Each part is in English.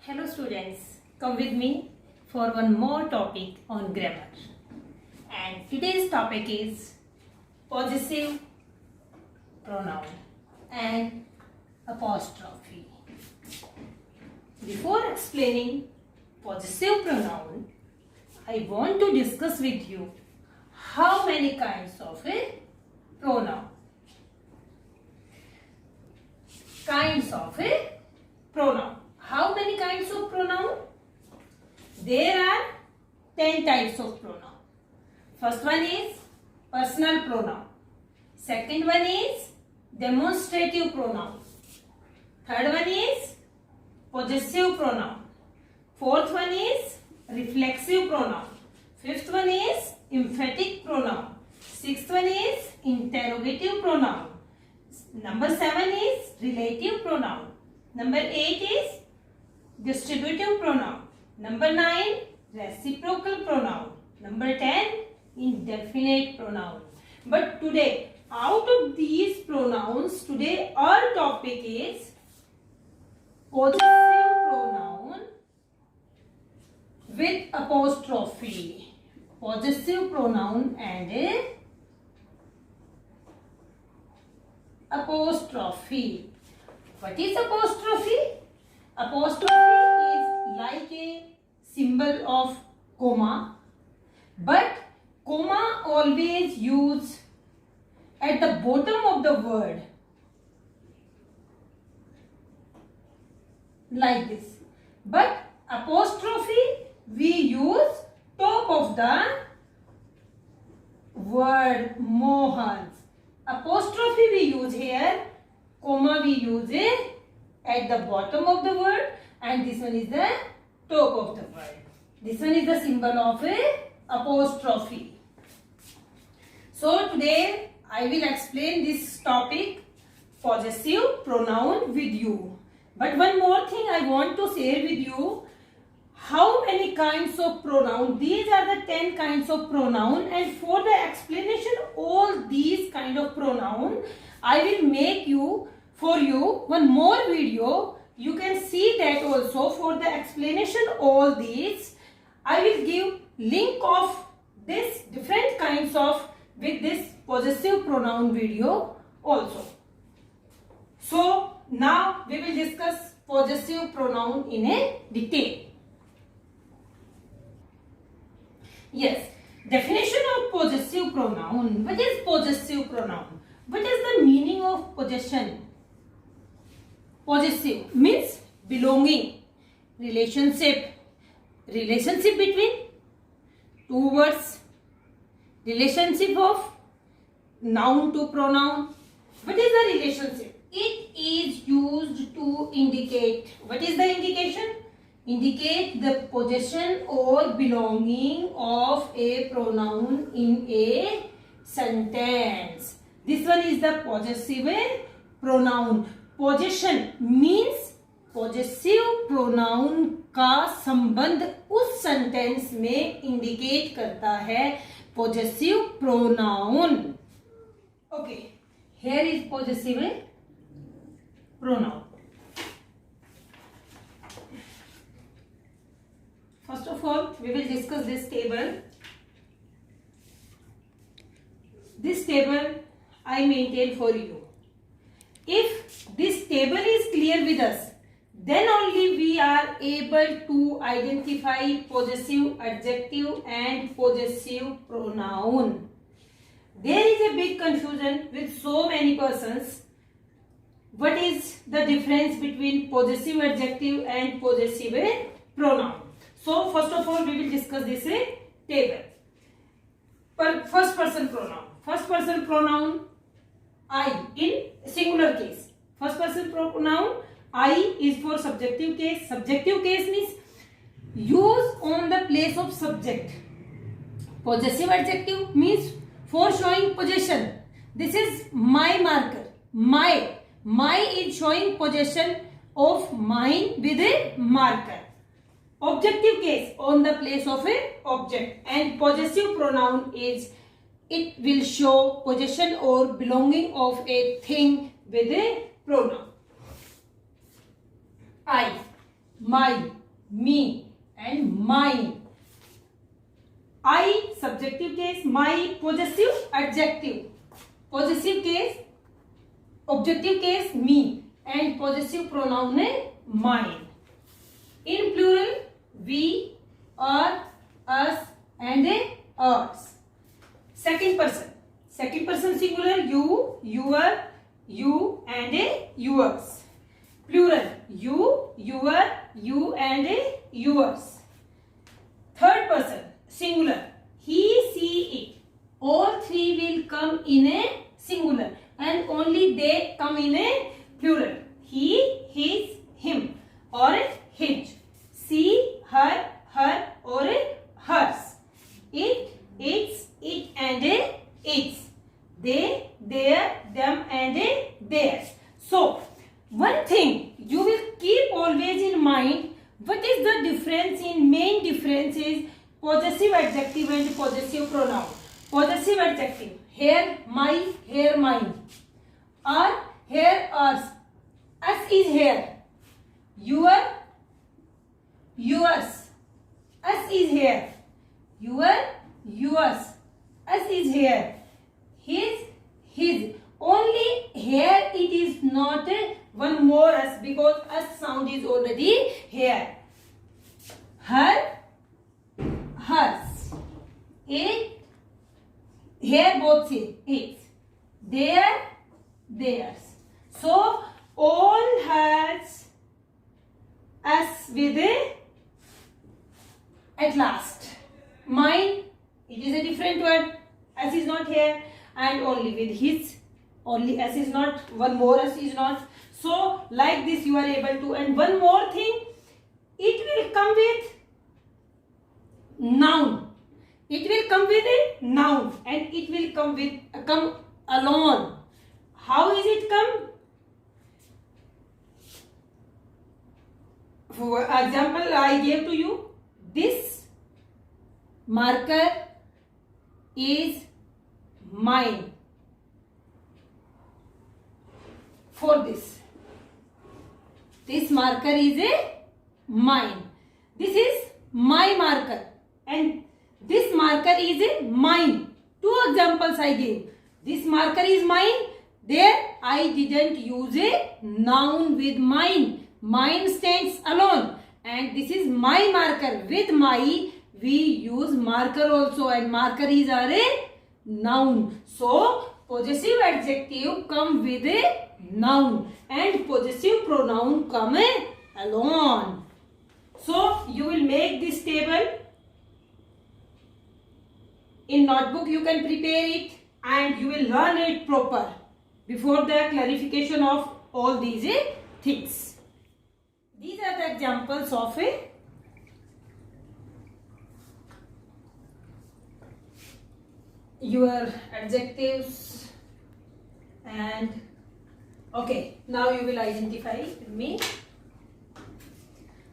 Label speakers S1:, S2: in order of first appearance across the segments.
S1: Hello students, come with me for one more topic on grammar. And today's topic is possessive pronoun and apostrophe. Before explaining possessive pronoun, I want to discuss with you how many kinds of a pronoun. Kinds of a pronoun. How many kinds of pronoun? There are 10 types of pronoun. First one is personal pronoun. Second one is demonstrative pronoun. Third one is possessive pronoun. Fourth one is reflexive pronoun. Fifth one is emphatic pronoun. Sixth one is interrogative pronoun. Number 7 is relative pronoun. Number 8 is distributive pronoun. Number 9, reciprocal pronoun. Number 10, indefinite pronoun. But today, out of these pronouns, today our topic is possessive pronoun with apostrophe. Possessive pronoun and a apostrophe. What is apostrophe? Apostrophe is like a symbol of comma, but comma always used at the bottom of the word, like this. But apostrophe we use top of the word. Mohans. Apostrophe we use here, comma we use it at the bottom of the word, and this one is the top of the word. This one is the symbol of a apostrophe. So today I will explain this topic possessive pronoun with you. But one more thing I want to share with you. How many kinds of pronoun? These are the 10 kinds of pronoun, and for the explanation all these kind of pronoun, I will make for you one more video. You can see that also. For the explanation all these, I will give link of this different kinds of with this possessive pronoun video also. So now we will discuss possessive pronoun in a detail. Yes, definition of possessive pronoun. What is possessive pronoun? What is the meaning of possession? Possessive means belonging, relationship between two words, relationship of noun to pronoun. What is the relationship? It is used to indicate. What is the indication? Indicate the possession or belonging of a pronoun in a sentence. This one is the possessive pronoun. Possession means possessive pronoun का संबंध उस sentence में indicate करता है possessive pronoun. Okay, here is possessive pronoun. First of all, we will discuss this table. This table I maintain for you. If this table is clear with us, then only we are able to identify possessive adjective and possessive pronoun. There is a big confusion with so many persons. What is the difference between possessive adjective and possessive pronoun? So first of all, we will discuss this table. First person pronoun. First person pronoun I in singular case. First person pronoun I is for subjective case. Subjective case means use on the place of subject. Possessive adjective means for showing possession. This is my marker. My is showing possession of mine with a marker. Objective case on the place of a object, and possessive pronoun is it will show possession or belonging of a thing with a pronoun. I. my, me, and mine. I subjective case, my possessive adjective. Possessive case, objective case me, and possessive pronoun है mine. In plural, we, our, us, and ours. Second person singular, you, your, you, and yours. Plural, you, your, you, and yours. Third person singular, he, she, it. All three will come in a singular and only they come in a plural. He, his, him, or his. She, her, or hers. It, its, it, and its. They, their, them, and theirs. So, one thing you will keep always in mind, what is the difference in main difference is possessive adjective and possessive pronoun. Possessive adjective, here my, here mine. Or here ours. Us is here. Your, yours. Us is here. Your, yours. Us is here. His, his. Only here it is not one more us because us sound is already here. Her, hers. It, here both say its. Their, theirs. So all has us with a at last. Mine, it is a different word. Us is not here, and only with his. Only us is not, one more us is not. So like this you are able to. And one more thing, it will come with noun. It will come with a noun and it will come alone. How is it come? For example, I gave to you, this marker is mine. For this marker is a mine. This is my marker and this marker is a mine. Two examples I gave. This marker is mine. There I didn't use a noun with mine. Mine stands alone. And this is my marker. With my we use marker also, and marker is a noun. So possessive adjective come with a noun and possessive pronoun come alone. So you will make this table. In notebook you can prepare it and you will learn it proper before the clarification of all these things. These are the examples of your adjectives. And okay, now you will identify with me.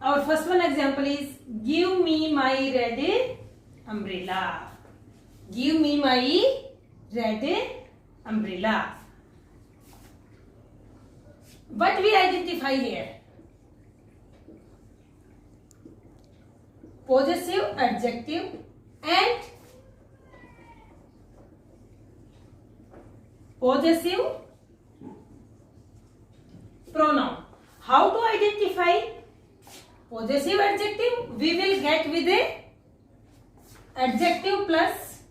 S1: Our first one example is, give me my red umbrella. Give me my red umbrella. What we identify here? Possessive adjective and possessive pronoun. How to identify possessive adjective? We will get with a adjective plus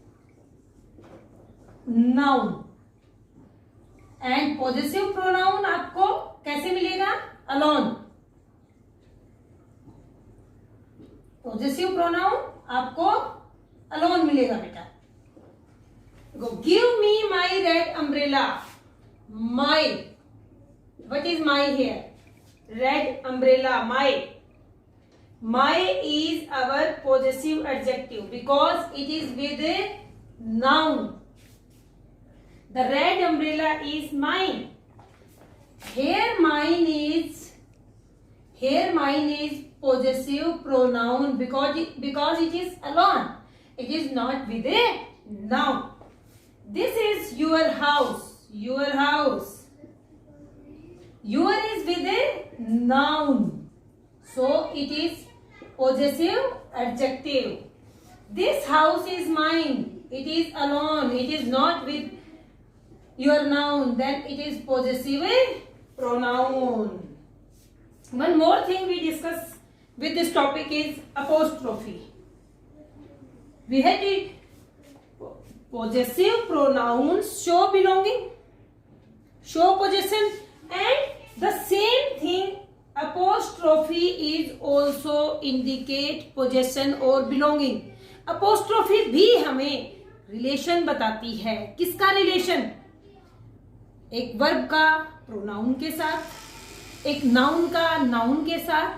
S1: noun. And possessive pronoun आपको कैसे मिलेगा? Alone. Possessive pronoun आपको alone मिलेगा बेटा. Go. Give me my red umbrella. My. What is my here? Red umbrella. My. My is our possessive adjective because it is with a noun. The red umbrella is mine. Here mine is possessive pronoun because it is alone. It is not with a noun. This is your house. Your house. Your is with a noun. So it is possessive adjective. This house is mine. It is alone. It is not with your noun. Then it is possessive pronoun. One more thing we discuss with this topic is apostrophe. We had it. Possessive pronouns show belonging, show possession, and the same thing apostrophe is also indicate possession or belonging. apostrophe भी हमें relation बताती है. किसका relation? एक verb का pronoun के साथ, एक नाउन का नाउन के साथ.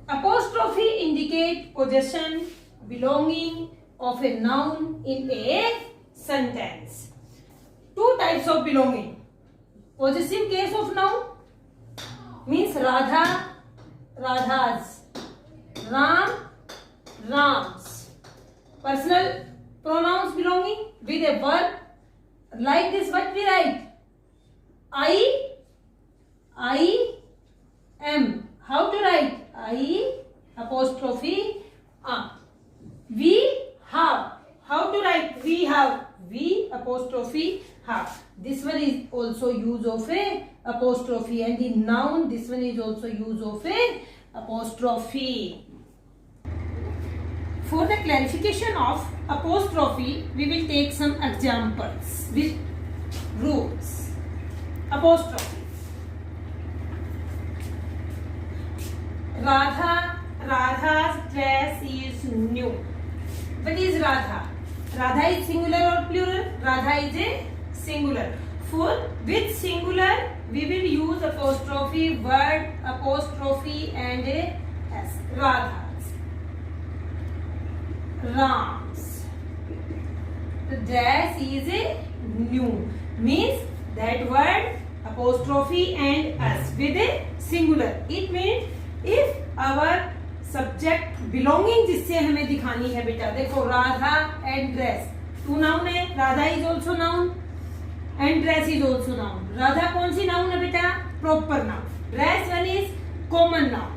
S1: apostrophe indicate possession, belonging of a noun in a sentence. Two types of belonging. Possessive case of noun means Radha, Radhas, Ram, Rams. Personal pronouns belonging with a verb like this. What we write? I am. How to write? I apostrophe am. We have. How to write? We have. We apostrophe have. This one is also use of a apostrophe, and the noun, this one is also use of a apostrophe. For the clarification of apostrophe, we will take some examples with rules. Apostrophe. Radha's dress is new. What is Radha? Radha is singular or plural? Radha is a singular. For with singular, we will use apostrophe, word, apostrophe, and a s. Radhas. Rams. The dress is a new. Means that word, apostrophe, and s with a singular. It means if our subject belonging जिससे हमें दिखानी है बेटा, देखो Radha and dress two noun है. Radha is also noun and dress is also noun. Radha कौन सी noun है बेटा? Proper noun. Dress one is common noun.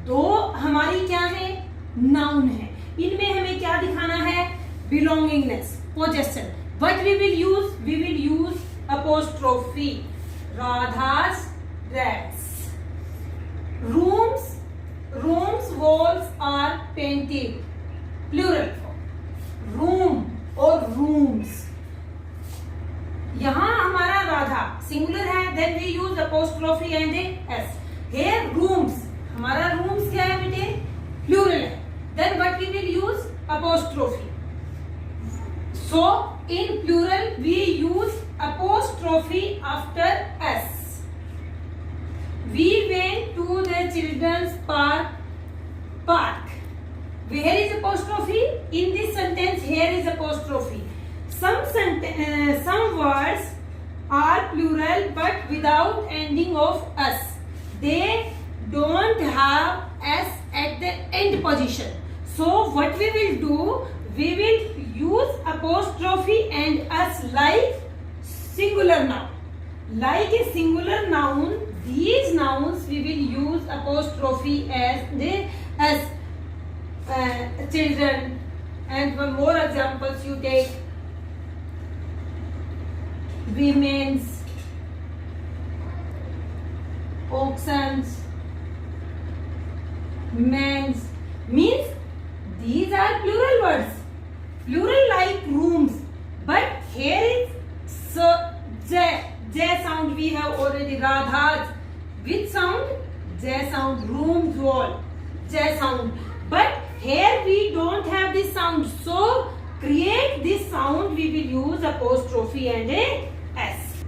S1: दो हमारी क्या है? नाउन है. इनमें हमें क्या दिखाना है? Belongingness, possession. What we will use? We will use apostrophe. Radha's dress. Rooms walls are painted. Plural form. Room or rooms. यहाँ हमारा राधा सिंगुलर है, then we use apostrophe and a s. Here rooms, हमारा rooms क्या है बेटे? Plural है. Then what we will use? Apostrophe. So in plural we use apostrophe after s. We went to the children's park. Where is apostrophe? In this sentence, here is apostrophe. Some words are plural but without ending of s. They don't have s at the end position. So what we will do? We will use apostrophe and s like singular noun. Like a singular noun, these nouns we will use apostrophe as children. And one more examples you take. Women's, auctions, men's. Means these are plural words. Plural like rooms. But here is J sound we have already. Radha's. Which sound? J sound. Rooms wall. J sound. But here we don't have this sound. So create this sound we will use apostrophe and a s.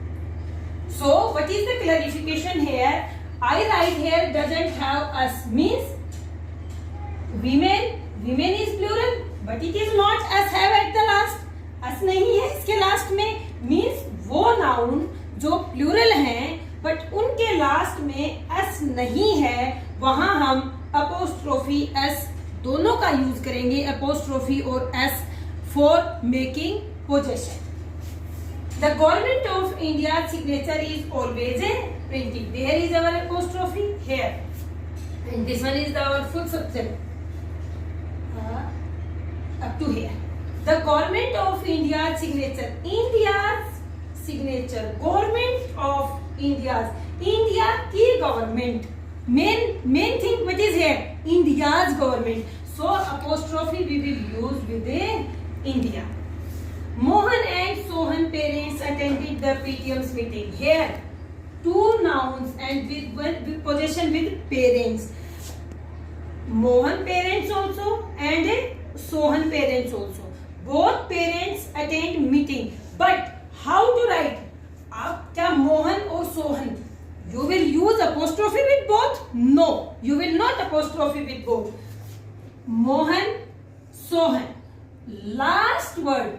S1: So what is the clarification here? I write here doesn't have s. Means women. Women is plural. But it is not s have at the last. s नहीं है इसके last में. Means वो noun जो plural हैं but उनके last में s नहीं है, वहां हम अपोस्ट्रोफी s दोनों का यूज करेंगे. अपोस्ट्रोफी और s for making possession. The government of India signature is always a printing. There is our apostrophe here, and this one is our full subject up to here. The government of India's signature. India's signature. Government of India's. India की government. Main thing what is here? India's government. So apostrophe we will use with the India. Mohan and Sohan parents attended the PTM's meeting. Here, two nouns and with possession with parents. Mohan parents also and Sohan parents also. Both parents attend meeting. But how to write? आप क्या मोहन और Sohan? You will use apostrophe with both? No, you will not apostrophe with both. Mohan, Sohan. Last word.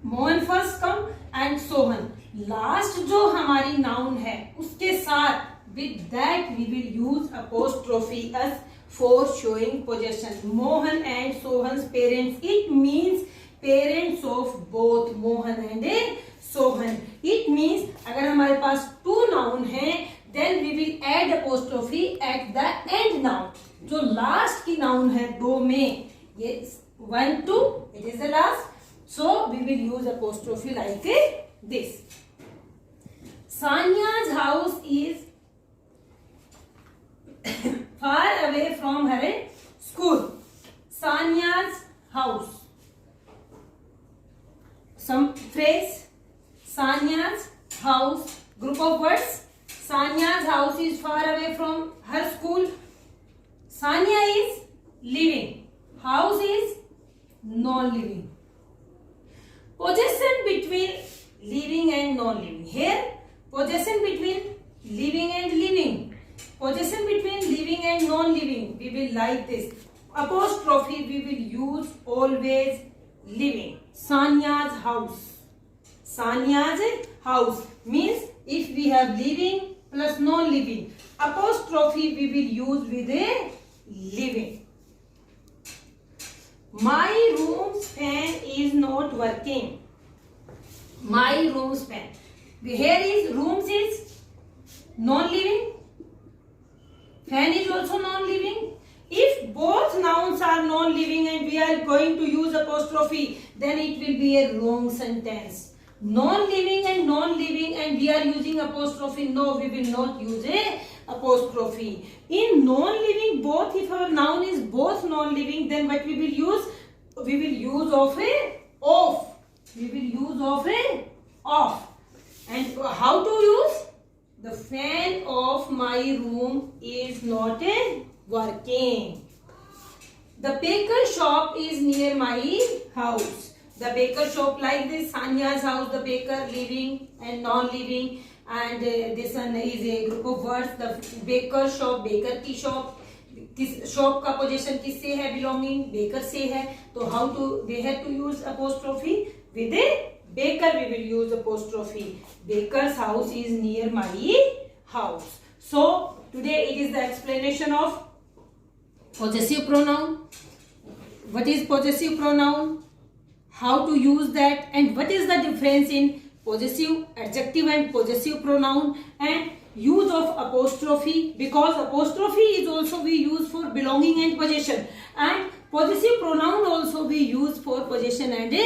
S1: Mohan first come and Sohan last जो हमारी noun है उसके साथ with that we will use apostrophe s for showing possession. Mohan and Sohan's parents. It means parents of both Mohan and Sohan. It means अगर हमारे पास two noun है then we will add apostrophe at the end noun. जो last की noun है दो में, ये 1 2 it is the last. So we will use apostrophe like this. Sania's house is far away from her school. Sania's house. Some phrase. Sania's house. Group of words. Sania's house is far away from her school. Sania is living. House is non-living. Possession between living and non-living. Here, possession between living and living. Possession between living and non-living. We will like this. Apostrophe we will use always living. Sania's house. Sania's house means if we have living plus non-living. Apostrophe we will use with a living. My room's fan is not working. My room's fan. Here is rooms is non-living. Fan is also non-living. If both nouns are non-living and we are going to use apostrophe, then it will be a wrong sentence. Non-living and non-living and we are using apostrophe. No, we will not use a apostrophe. In non-living, both, if our noun is both non-living, then what we will use? We will use of a off. We will use of a off. And how to use? The fan of my room is not working. The baker shop is near my house. The baker shop like this, Sania's house, the baker living and non-living. And this one is a group of words. The baker shop, baker की shop. किस shop का position किससे है? Belonging baker से है. तो how to we have to use apostrophe with a baker. We will use apostrophe. Baker's house is near my house. So today it is the explanation of possessive pronoun. What is possessive pronoun? How to use that, and what is the difference in possessive adjective and possessive pronoun, and use of apostrophe, because apostrophe is also we use for belonging and possession, and possessive pronoun also we use for possession and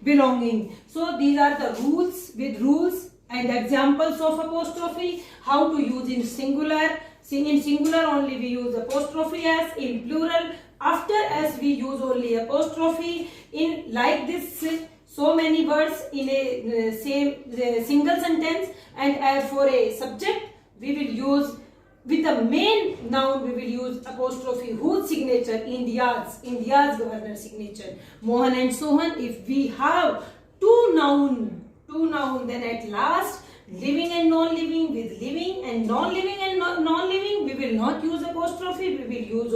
S1: belonging. So these are the rules with rules and examples of apostrophe. How to use in singular. In singular only we use apostrophe s. In plural after s we use only apostrophe. In like this so many words in a same single sentence, and for a subject we will use with the main noun we will use apostrophe. Whose signature? India's governor signature. Mohan and Sohan. If we have two noun then at last living and non-living with living, and non-living and non-living we will not use apostrophe, we will use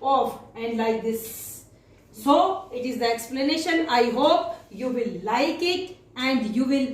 S1: of and like this. So it is the explanation. I hope you will like it and you will